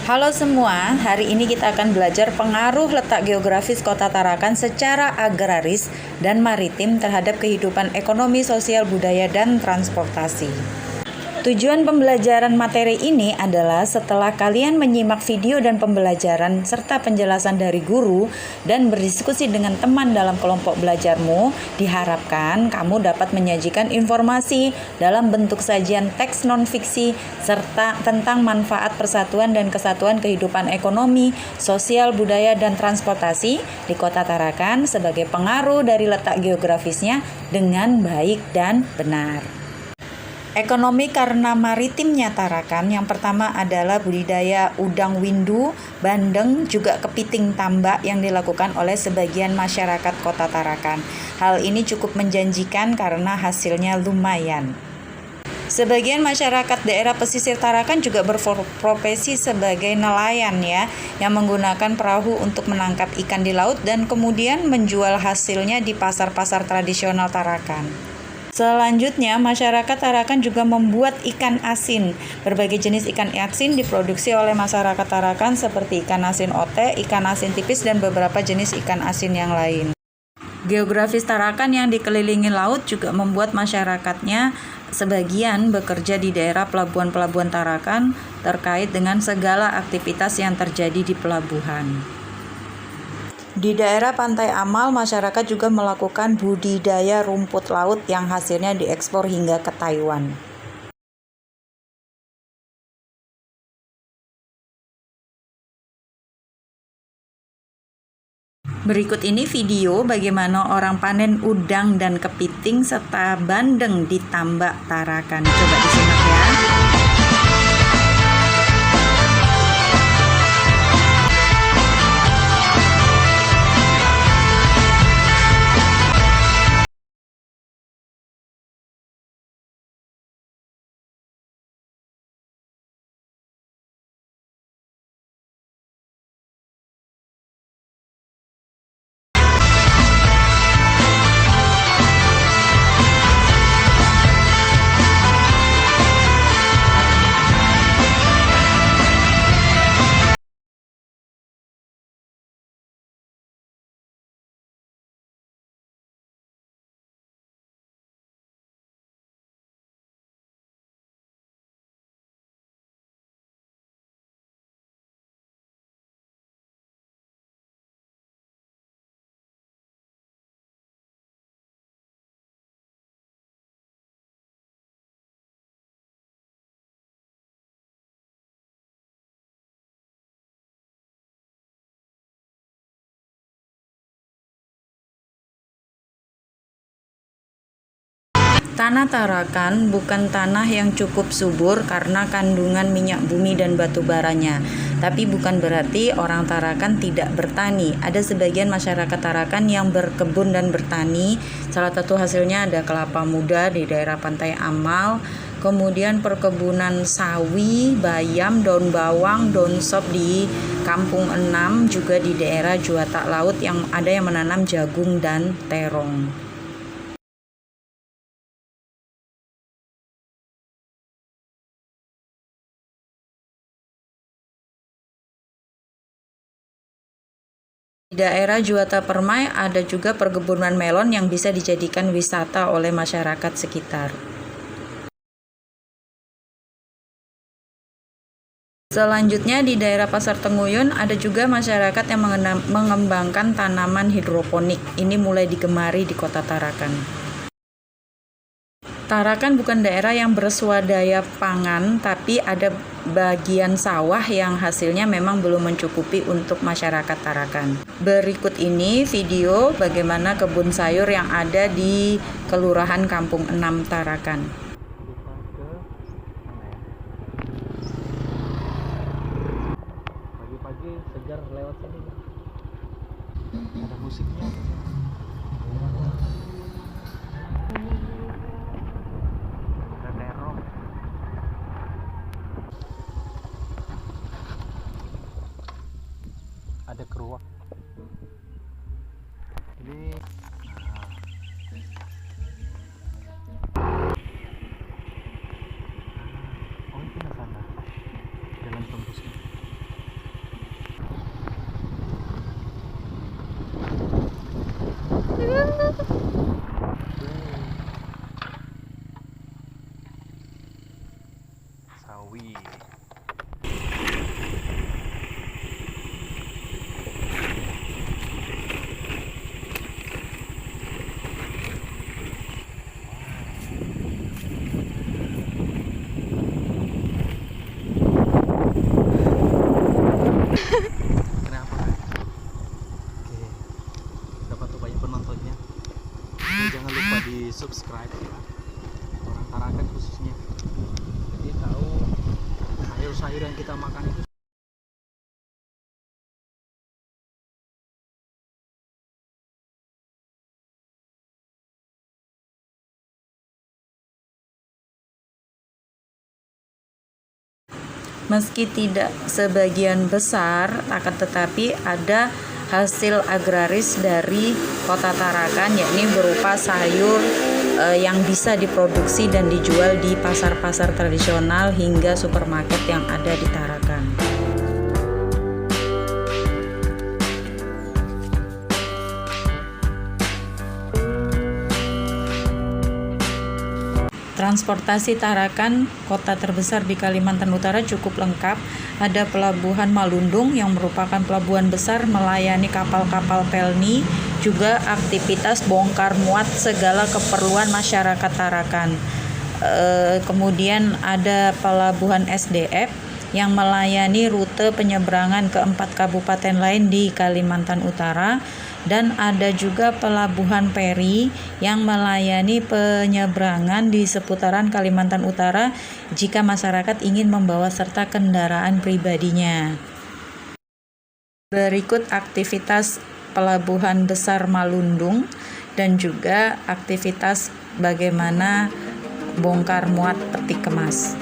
Halo semua, hari ini kita akan belajar pengaruh letak geografis Kota Tarakan secara agraris dan maritim terhadap kehidupan ekonomi, sosial, budaya, dan transportasi. Tujuan pembelajaran materi ini adalah setelah kalian menyimak video dan pembelajaran serta penjelasan dari guru dan berdiskusi dengan teman dalam kelompok belajarmu, diharapkan kamu dapat menyajikan informasi dalam bentuk sajian teks non-fiksi serta tentang manfaat persatuan dan kesatuan kehidupan ekonomi, sosial, budaya, dan transportasi di Kota Tarakan sebagai pengaruh dari letak geografisnya dengan baik dan benar. Ekonomi karena maritimnya Tarakan, yang pertama adalah budidaya udang windu, bandeng, juga kepiting tambak yang dilakukan oleh sebagian masyarakat Kota Tarakan. Hal ini cukup menjanjikan karena hasilnya lumayan. Sebagian masyarakat daerah pesisir Tarakan juga berprofesi sebagai nelayan yang menggunakan perahu untuk menangkap ikan di laut dan kemudian menjual hasilnya di pasar-pasar tradisional Tarakan. Selanjutnya, masyarakat Tarakan juga membuat ikan asin. Berbagai jenis ikan asin diproduksi oleh masyarakat Tarakan seperti ikan asin ote, ikan asin tipis, dan beberapa jenis ikan asin yang lain. Geografis Tarakan yang dikelilingi laut juga membuat masyarakatnya sebagian bekerja di daerah pelabuhan-pelabuhan Tarakan terkait dengan segala aktivitas yang terjadi di pelabuhan. Di daerah Pantai Amal, masyarakat juga melakukan budidaya rumput laut yang hasilnya diekspor hingga ke Taiwan. Berikut ini video bagaimana orang panen udang dan kepiting serta bandeng di tambak Tarakan. Coba disimak ya. Tanah Tarakan bukan tanah yang cukup subur karena kandungan minyak bumi dan batu baranya. Tapi bukan berarti orang Tarakan tidak bertani. Ada sebagian masyarakat Tarakan yang berkebun dan bertani. Salah satu hasilnya ada kelapa muda di daerah Pantai Amal. Kemudian perkebunan sawi, bayam, daun bawang, daun sop di Kampung Enam, juga di daerah Juwatak Laut yang ada yang menanam jagung dan terong. Di daerah Juwata Permai ada juga perkebunan melon yang bisa dijadikan wisata oleh masyarakat sekitar. Selanjutnya di daerah Pasar Tenguyun ada juga masyarakat yang mengembangkan tanaman hidroponik. Ini mulai digemari di Kota Tarakan. Tarakan bukan daerah yang berswadaya pangan, tapi ada bagian sawah yang hasilnya memang belum mencukupi untuk masyarakat Tarakan. Berikut ini video bagaimana kebun sayur yang ada di Kelurahan Kampung Enam Tarakan. Pagi-pagi sejar lewat sini. Ada musiknya. Ada keruak. Ini oh itu sana jalan tembusnya. sayur yang kita makan itu. Meski tidak sebagian besar, akan tetapi ada hasil agraris dari Kota Tarakan, yakni berupa sayur yang bisa diproduksi dan dijual di pasar-pasar tradisional hingga supermarket yang ada di Tarakan. Transportasi Tarakan, kota terbesar di Kalimantan Utara, cukup lengkap. Ada pelabuhan Malundung yang merupakan pelabuhan besar melayani kapal-kapal pelni, juga aktivitas bongkar muat segala keperluan masyarakat Tarakan. Kemudian ada pelabuhan SDF yang melayani rute penyeberangan ke 4 kabupaten lain di Kalimantan Utara. Dan ada juga pelabuhan Peri yang melayani penyeberangan di seputaran Kalimantan Utara jika masyarakat ingin membawa serta kendaraan pribadinya. Berikut aktivitas pelabuhan besar Malundung dan juga aktivitas bagaimana bongkar muat peti kemas.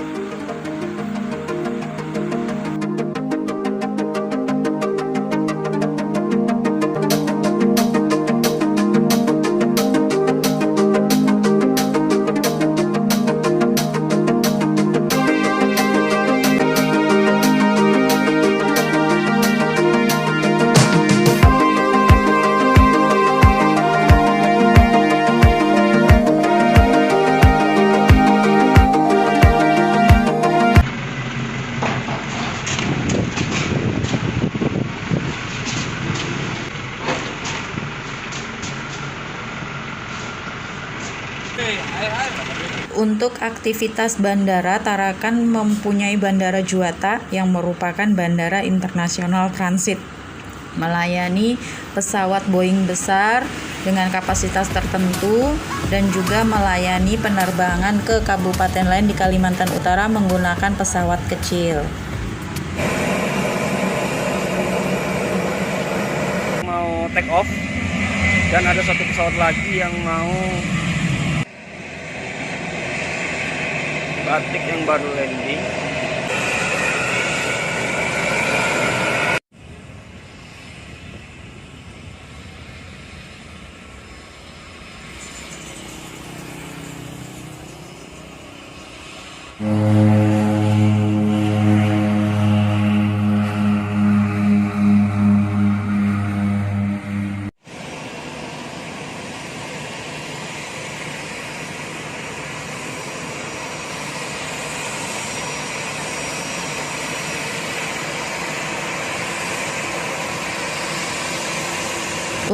Untuk aktivitas bandara, Tarakan mempunyai Bandara Juanda yang merupakan bandara internasional transit, melayani pesawat Boeing besar dengan kapasitas tertentu dan juga melayani penerbangan ke kabupaten lain di Kalimantan Utara menggunakan pesawat kecil. Mau take off dan ada satu pesawat lagi yang mau Batik yang baru landing.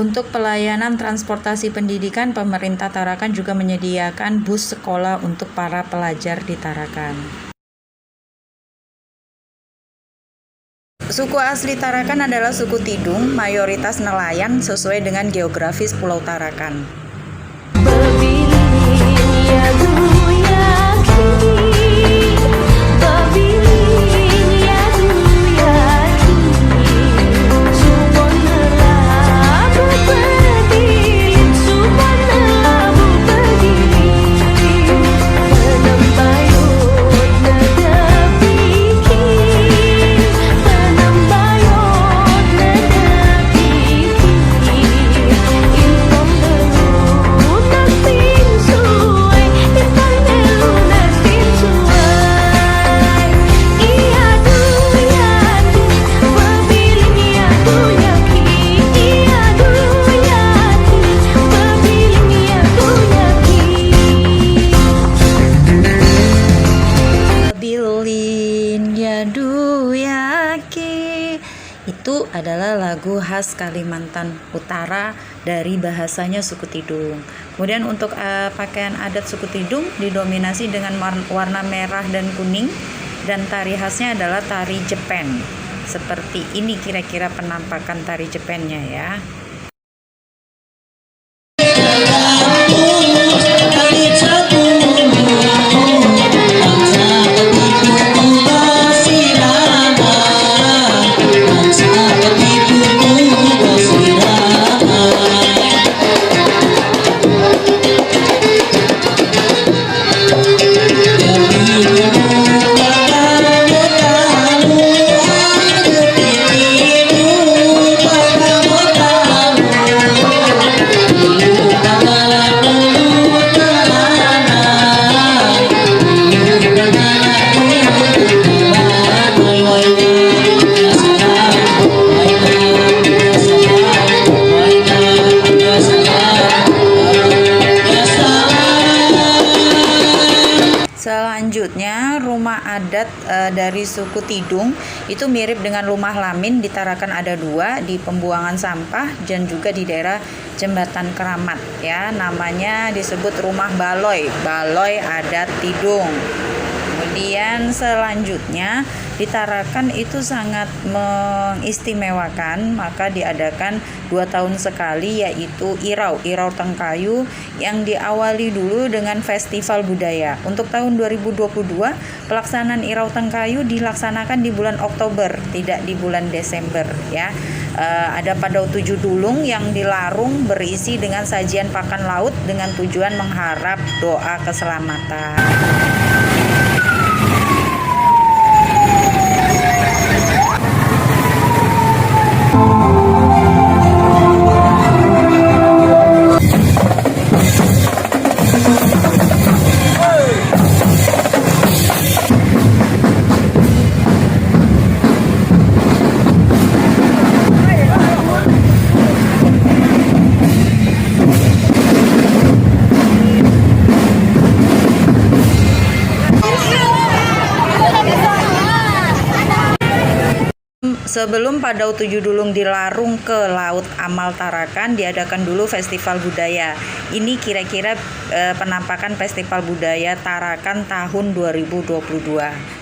Untuk pelayanan transportasi pendidikan, pemerintah Tarakan juga menyediakan bus sekolah untuk para pelajar di Tarakan. Suku asli Tarakan adalah suku Tidung, mayoritas nelayan sesuai dengan geografis Pulau Tarakan. Itu adalah lagu khas Kalimantan Utara dari bahasanya suku Tidung. Kemudian untuk pakaian adat suku Tidung didominasi dengan warna merah dan kuning, dan tari khasnya adalah tari Jepen. Seperti ini kira-kira penampakan tari Jepennya ya. Sila dari suku Tidung, itu mirip dengan rumah Lamin. Di Tarakan ada 2, di pembuangan sampah dan juga di daerah Jembatan Keramat ya. Namanya disebut rumah Baloy adat Tidung. Kemudian selanjutnya di Tarakan itu sangat mengistimewakan, maka diadakan 2 tahun sekali, yaitu Irau Tengkayu, yang diawali dulu dengan festival budaya. Untuk tahun 2022 pelaksanaan Irau Tengkayu dilaksanakan di bulan Oktober, tidak di bulan Desember ya. Ada Padau 7 Dulung yang dilarung berisi dengan sajian pakan laut dengan tujuan mengharap doa keselamatan. Sebelum Padau 7 Dulung dilarung ke Laut Amal Tarakan, diadakan dulu festival budaya. Ini kira-kira penampakan festival budaya Tarakan tahun 2022.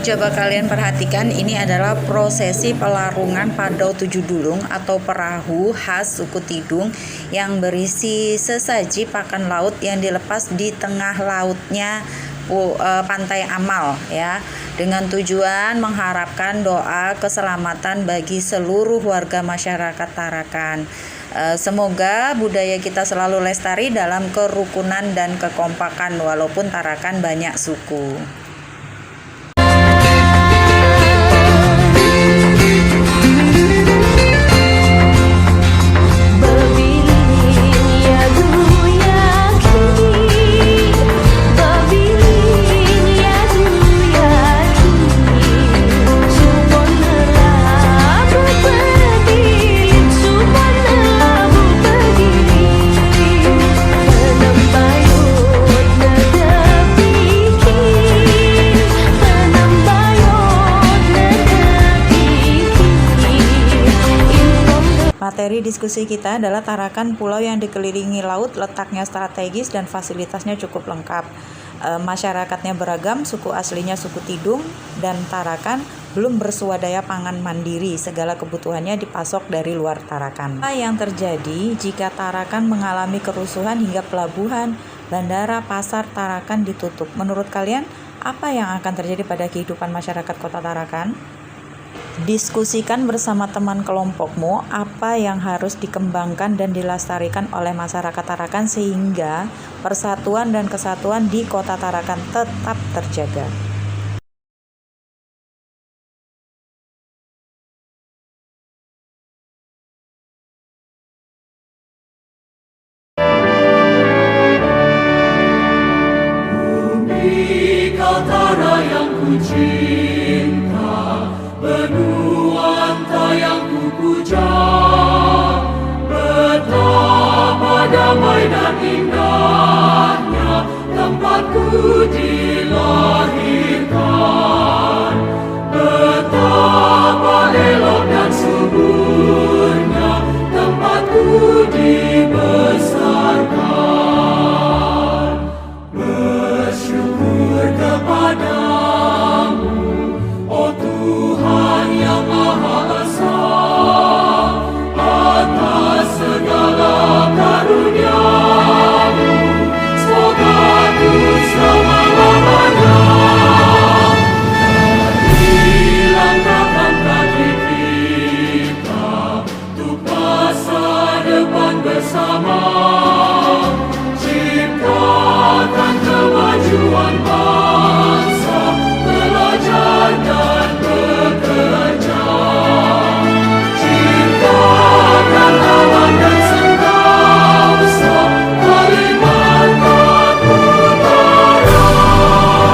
Coba kalian perhatikan, ini adalah prosesi pelarungan Padau 7 Dulung atau perahu khas suku Tidung yang berisi sesaji pakan laut yang dilepas di tengah lautnya Pantai Amal ya, dengan tujuan mengharapkan doa keselamatan bagi seluruh warga masyarakat Tarakan. Semoga budaya kita selalu lestari dalam kerukunan dan kekompakan walaupun Tarakan banyak suku. Materi diskusi kita adalah Tarakan pulau yang dikelilingi laut, letaknya strategis dan fasilitasnya cukup lengkap. Masyarakatnya beragam, suku aslinya suku Tidung dan Tarakan belum bersuadaya pangan mandiri, segala kebutuhannya dipasok dari luar Tarakan. Apa yang terjadi jika Tarakan mengalami kerusuhan hingga pelabuhan, bandara, pasar Tarakan ditutup? Menurut kalian, apa yang akan terjadi pada kehidupan masyarakat kota Tarakan? Diskusikan bersama teman kelompokmu apa yang harus dikembangkan dan dilestarikan oleh masyarakat Tarakan sehingga persatuan dan kesatuan di kota Tarakan tetap terjaga. Bumi Kaltara yang ku cinta, Benuanta yang ku puja, betapa damai dan indah